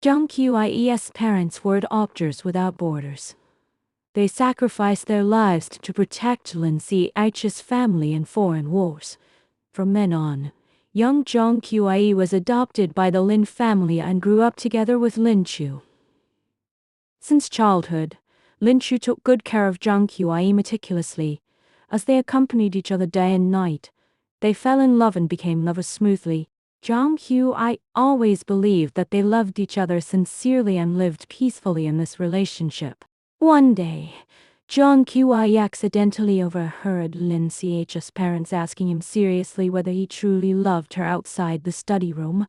Zhang Qi's parents were adopters without borders. They sacrificed their lives to protect Lin Xi's family in foreign wars. From then on, young Zhang Qi was adopted by the Lin family and grew up together with Lin Chu. Since childhood, Lin Chu took good care of Zhang Qi meticulously. As they accompanied each other day and night, they fell in love and became lovers smoothly. Zhang Qi always believed that they loved each other sincerely and lived peacefully in this relationship. One day, Zhang Qi accidentally overheard Lin Xi's parents asking him seriously whether he truly loved her outside the study room.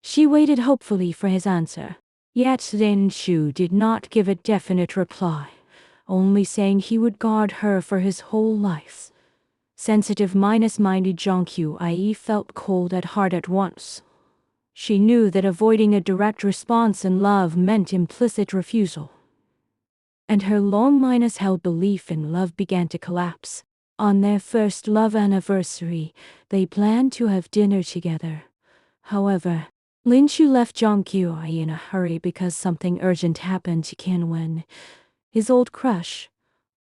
She waited hopefully for his answer. Yet Lin Chu did not give a definite reply, only saying he would guard her for his whole life. Sensitive minded Zhang Qi felt cold at heart at once. She knew that avoiding a direct response in love meant implicit refusal. And her long-held belief in love began to collapse. On their first love anniversary, they planned to have dinner together. However, Lin Chu left Zhang Qi in a hurry because something urgent happened to Qianwen, his old crush.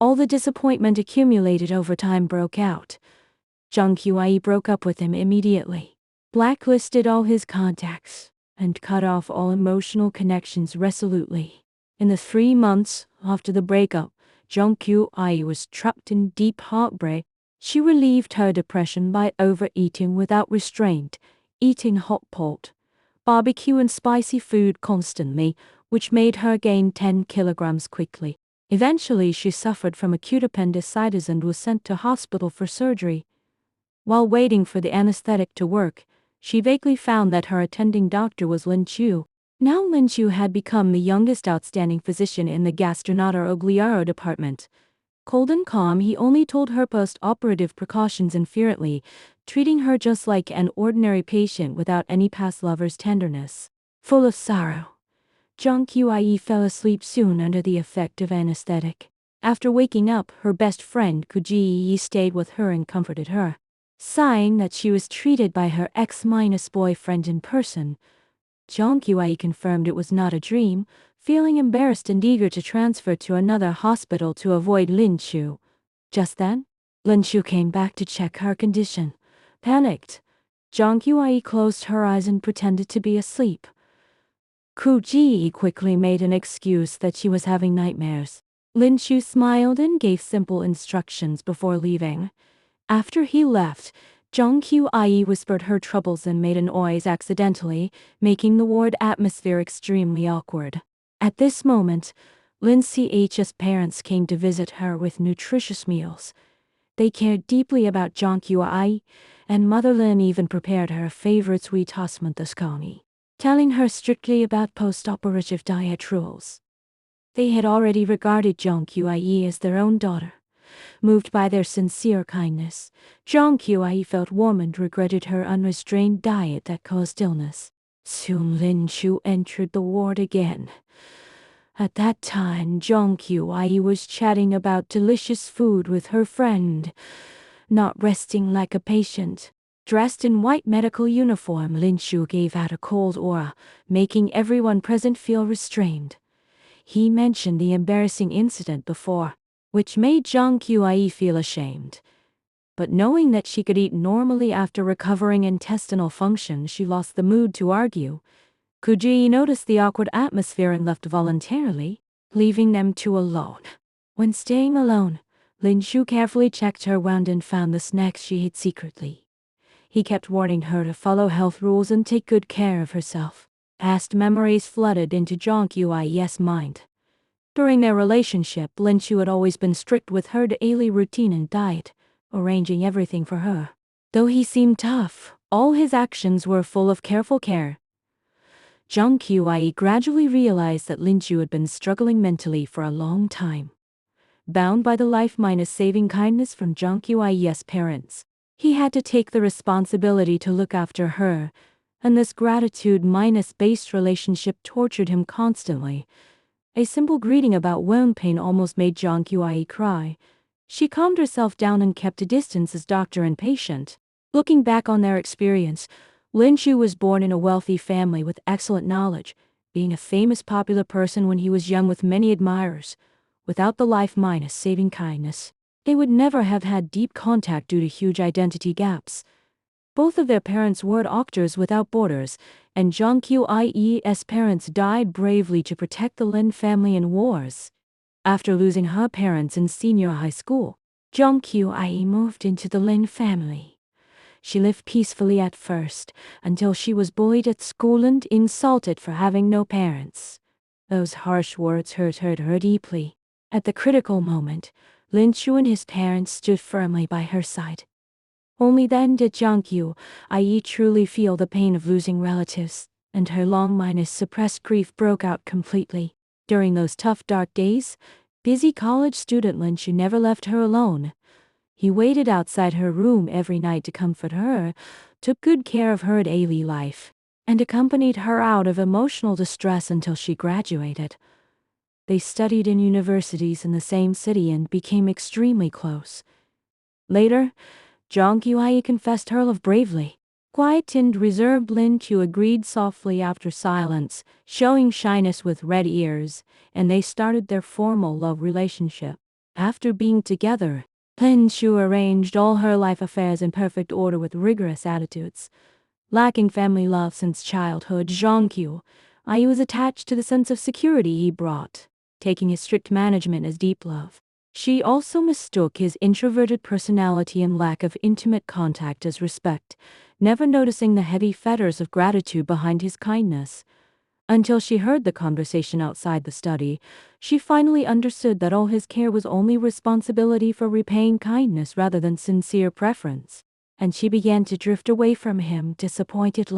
All the disappointment accumulated over time broke out. Zhang Qi broke up with him immediately, blacklisted all his contacts, and cut off all emotional connections resolutely. In the 3 months after the breakup, Zhang Qi was trapped in deep heartbreak. She relieved her depression by overeating without restraint, eating hot pot, barbecue and spicy food constantly, which made her gain 10 kilograms quickly. Eventually, she suffered from acute appendicitis and was sent to hospital for surgery. While waiting for the anesthetic to work, she vaguely found that her attending doctor was Lin Chu. Now Lin Chu had become the youngest outstanding physician in the gastroenterology department. Cold and calm, he only told her post-operative precautions infrequently, treating her just like an ordinary patient without any past lover's tenderness. Full of sorrow, Zhang Qi fell asleep soon under the effect of anesthetic. After waking up, her best friend Ji stayed with her and comforted her. Sighing that she was treated by her ex-boyfriend in person, Zhang Qi confirmed it was not a dream, feeling embarrassed and eager to transfer to another hospital to avoid Lin Chu. Just then, Lin Chu came back to check her condition. Panicked, Zhang Qi closed her eyes and pretended to be asleep. Ji quickly made an excuse that she was having nightmares. Lin Chu smiled and gave simple instructions before leaving. After he left, Zhang Qi whispered her troubles and made a noise accidentally, making the ward atmosphere extremely awkward. At this moment, Lin Xi's parents came to visit her with nutritious meals. They cared deeply about Zhang Qi, and Mother Lin even prepared her favorite sweet osmanthusconi, telling her strictly about post-operative diet rules. They had already regarded Zhang Qi as their own daughter. Moved by their sincere kindness, Zhang Qi felt warm and regretted her unrestrained diet that caused illness. Soon Lin Chu entered the ward again. At that time, Zhang Qi was chatting about delicious food with her friend, not resting like a patient. Dressed in white medical uniform, Lin Chu gave out a cold aura, making everyone present feel restrained. He mentioned the embarrassing incident before, which made Zhang Qi feel ashamed. But knowing that she could eat normally after recovering intestinal function, she lost the mood to argue. Ji noticed the awkward atmosphere and left voluntarily, leaving them two alone. When staying alone, Lin Chu carefully checked her wound and found the snacks she hid secretly. He kept warning her to follow health rules and take good care of herself. Past memories flooded into Zhang Qi's mind. During their relationship, Lin Chu had always been strict with her daily routine and diet, arranging everything for her. Though he seemed tough, all his actions were full of careful care. Zhang Qi gradually realized that Lin Chu had been struggling mentally for a long time. Bound by the life-saving kindness from Zhang Qi's parents, he had to take the responsibility to look after her, and this gratitude-based relationship tortured him constantly. A simple greeting about wound pain almost made Zhang Qi cry. She calmed herself down and kept a distance as doctor and patient. Looking back on their experience, Lin Chu was born in a wealthy family with excellent knowledge, being a famous popular person when he was young with many admirers. Without the life minus saving kindness, they would never have had deep contact due to huge identity gaps. Both of their parents were doctors without borders, and Jung Kyu-I's parents died bravely to protect the Lin family in wars. After losing her parents in senior high school, Jung Kyu-I moved into the Lin family. She lived peacefully at first, until she was bullied at school and insulted for having no parents. Those harsh words hurt her deeply. At the critical moment, Lin Chu and his parents stood firmly by her side. Only then did Jung Kyu-I truly feel the pain of losing relatives, and her long-minus suppressed grief broke out completely. During those tough dark days, busy college student Lin Chu never left her alone. He waited outside her room every night to comfort her, took good care of her daily life, and accompanied her out of emotional distress until she graduated. They studied in universities in the same city and became extremely close. Later, Jung Kyu-I confessed her love bravely. Quiet and reserved Lin Chu agreed softly after silence, showing shyness with red ears, and they started their formal love relationship. After being together, Lin Chu arranged all her life affairs in perfect order with rigorous attitudes. Lacking family love since childhood, Jung Kyu-I was attached to the sense of security he brought, taking his strict management as deep love. She also mistook his introverted personality and lack of intimate contact as respect, never noticing the heavy fetters of gratitude behind his kindness. Until she heard the conversation outside the study, she finally understood that all his care was only responsibility for repaying kindness rather than sincere preference, and she began to drift away from him, disappointed.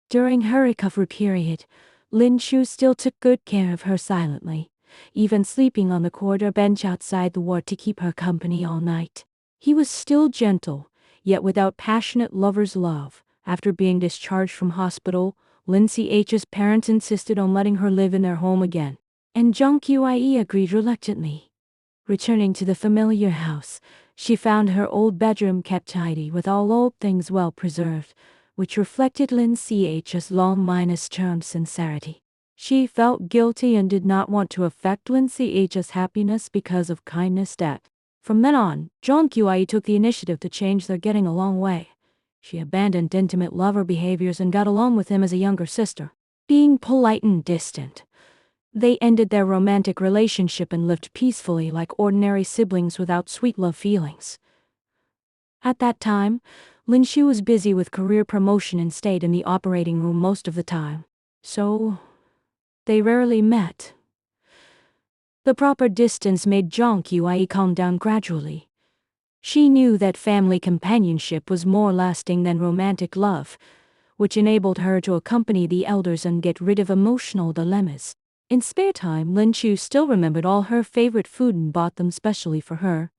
During her recovery period, Lin Chu still took good care of her silently, even sleeping on the corridor bench outside the ward to keep her company all night. He was still gentle, yet without passionate lover's love. After being discharged from hospital, Lin Ch's parents insisted on letting her live in their home again, and Jung Kyu-I agreed reluctantly. Returning to the familiar house, she found her old bedroom kept tidy with all old things well preserved, which reflected Lin Ch's long-term sincerity. She felt guilty and did not want to affect Lin Ch's happiness because of kindness debt. From then on, Jung Kyu-I took the initiative to change their getting along way. She abandoned intimate lover behaviors and got along with him as a younger sister. Being polite and distant, they ended their romantic relationship and lived peacefully like ordinary siblings without sweet love feelings. At that time, Lin Chu was busy with career promotion and stayed in the operating room most of the time, so they rarely met. The proper distance made Jung Kyu-I calm down gradually. She knew that family companionship was more lasting than romantic love, which enabled her to accompany the elders and get rid of emotional dilemmas. In spare time, Lin Chu still remembered all her favorite food and bought them specially for her.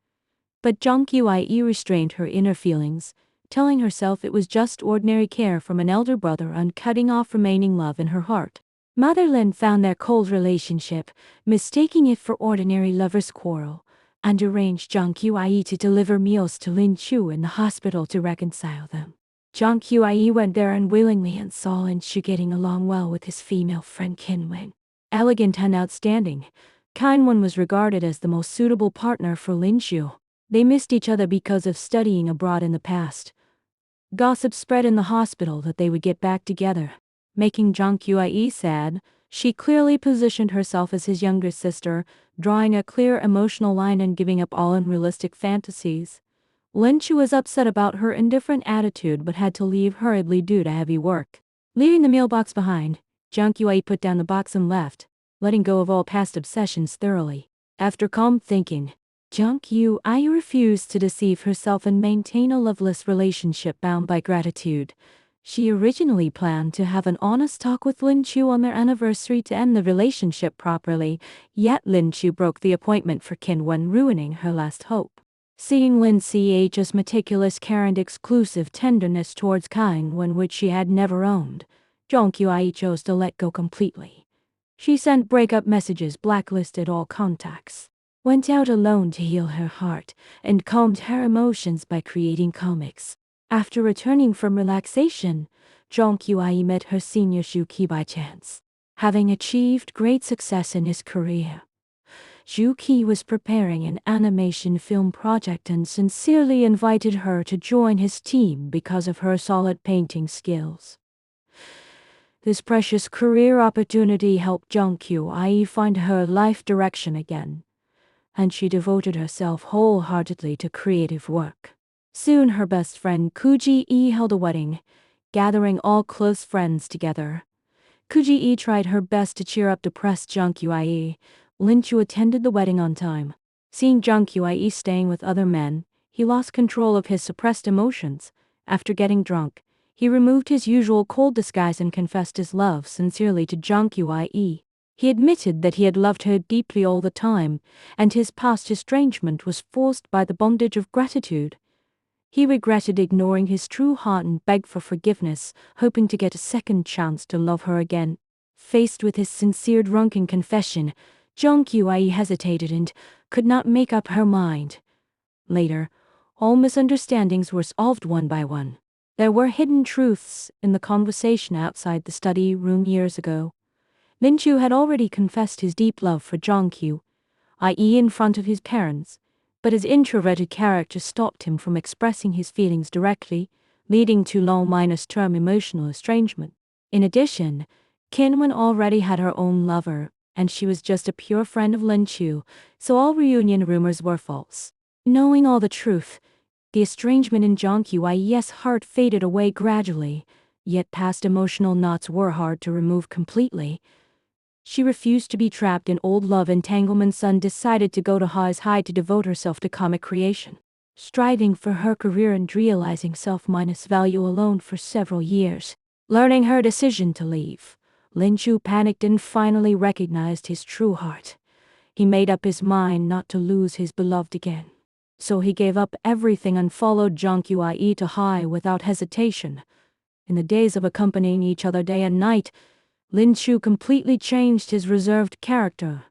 But Jung Kyu-I restrained her inner feelings, telling herself it was just ordinary care from an elder brother and cutting off remaining love in her heart. Mother Lin found their cold relationship, mistaking it for ordinary lovers' quarrel, and arranged Jung Kyu-I to deliver meals to Lin Chu in the hospital to reconcile them. Jung Kyu-I went there unwillingly and saw Lin Chu getting along well with his female friend Kin Wen. Elegant and outstanding, Kin Wen was regarded as the most suitable partner for Lin Chu. They missed each other because of studying abroad in the past. Gossip spread in the hospital that they would get back together, making Jung Kyu-I sad. She clearly positioned herself as his younger sister, drawing a clear emotional line and giving up all unrealistic fantasies. Lin Chu was upset about her indifferent attitude but had to leave hurriedly due to heavy work. Leaving the mailbox behind, Jung Kyu-I put down the box and left, letting go of all past obsessions thoroughly. After calm thinking, Jung Kyu-I refused to deceive herself and maintain a loveless relationship bound by gratitude. She originally planned to have an honest talk with Lin Chu on their anniversary to end the relationship properly, yet Lin Chu broke the appointment for Kin Wen, ruining her last hope. Seeing Lin Ch's meticulous care and exclusive tenderness towards Kin Wen, which she had never owned, Jung Kyu-I chose to let go completely. She sent breakup messages, blacklisted all contacts, went out alone to heal her heart, and calmed her emotions by creating comics. After returning from relaxation, Jung Kyu-I met her senior Shuki by chance. Having achieved great success in his career, Juki was preparing an animation film project and sincerely invited her to join his team because of her solid painting skills. This precious career opportunity helped Jung-kyu-ai find her life direction again, and she devoted herself wholeheartedly to creative work. Soon her best friend Kuji-e held a wedding, gathering all close friends together. Kuji-e tried her best to cheer up depressed Jung-kyu-ai. Lin-chu attended the wedding on time. Seeing Jung-kyu-ai staying with other men, he lost control of his suppressed emotions. After getting drunk, he removed his usual cold disguise and confessed his love sincerely to Jung-kyu-ai. He admitted that he had loved her deeply all the time, and his past estrangement was forced by the bondage of gratitude. He regretted ignoring his true heart and begged for forgiveness, hoping to get a second chance to love her again. Faced with his sincere drunken confession, Jung-kyu-ai hesitated and could not make up her mind. Later, all misunderstandings were solved one by one. There were hidden truths in the conversation outside the study room years ago. Lin-chu had already confessed his deep love for Jung-kyu-ai in front of his parents, but his introverted character stopped him from expressing his feelings directly, leading to long-term emotional estrangement. In addition, Kinwan already had her own lover, and she was just a pure friend of Lin-chu, so all reunion rumors were false. Knowing all the truth, the estrangement in Jung-kyu-ai's heart faded away gradually, yet past emotional knots were hard to remove completely. She refused to be trapped in old love entanglements and decided to go to High's High to devote herself to comic creation. Striving for her career and realizing self-value alone for several years. Learning her decision to leave, Lin-chu panicked and finally recognized his true heart. He made up his mind not to lose his beloved again. So he gave up everything and followed Jung-kyu-ai to High without hesitation. In the days of accompanying each other day and night, Lin-chu completely changed his reserved character,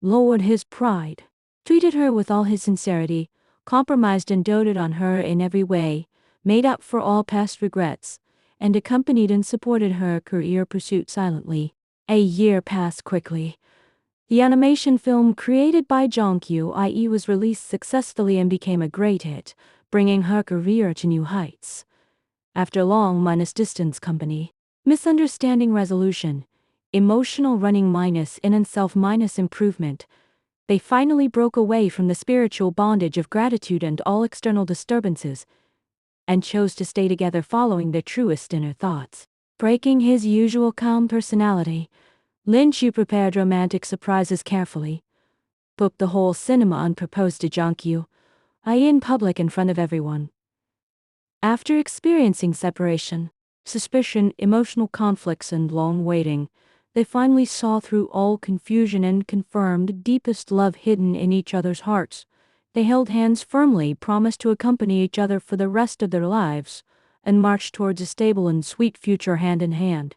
lowered his pride, treated her with all his sincerity, compromised and doted on her in every way, made up for all past regrets, and accompanied and supported her career pursuit silently. A year passed quickly. The animation film created by Jung-kyu-ai was released successfully and became a great hit, bringing her career to new heights. After long-distance company, misunderstanding resolution, emotional running in and self-improvement, they finally broke away from the spiritual bondage of gratitude and all external disturbances, and chose to stay together following their truest inner thoughts. Breaking his usual calm personality, Lin-chu prepared romantic surprises carefully, booked the whole cinema and proposed to Jung-kyu-ai in public in front of everyone. After experiencing separation, suspicion, emotional conflicts, and long waiting, they finally saw through all confusion and confirmed the deepest love hidden in each other's hearts. They held hands firmly, promised to accompany each other for the rest of their lives, and marched towards a stable and sweet future hand in hand.